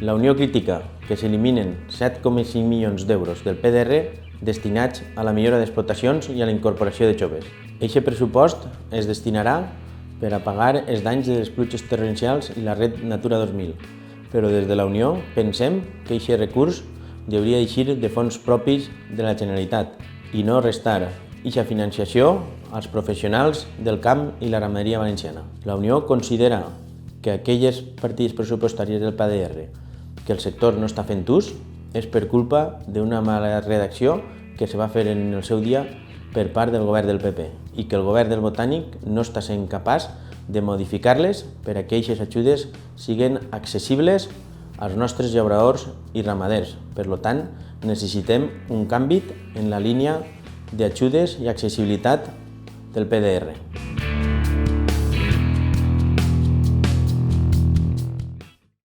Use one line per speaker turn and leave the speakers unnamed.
La Unió critica que s'eliminen 7,5 milions d'euros del PDR destinats a la millora d'explotacions i a la incorporació de joves. Eixe pressupost es destinarà per a pagar els danys de les pluges torrencials i la red Natura 2000, però des de la Unió pensem que aquest recurs hauria d'eixir de fons propis de la Generalitat i no restar aquesta financiació als professionals del camp i la ramaderia valenciana. La Unió considera que aquelles partides pressupostàries del PDR que el sector no està fent ús és per culpa d'una mala redacció que se va fer en el seu dia per part del govern del PP i que el govern del Botànic no està sent capaç de modificar-les per a que aquestes ajudes siguin accessibles als nostres llauradors i ramaders. Per tant, necessitem un canvi en la línia d'ajudes i accessibilitat del PDR.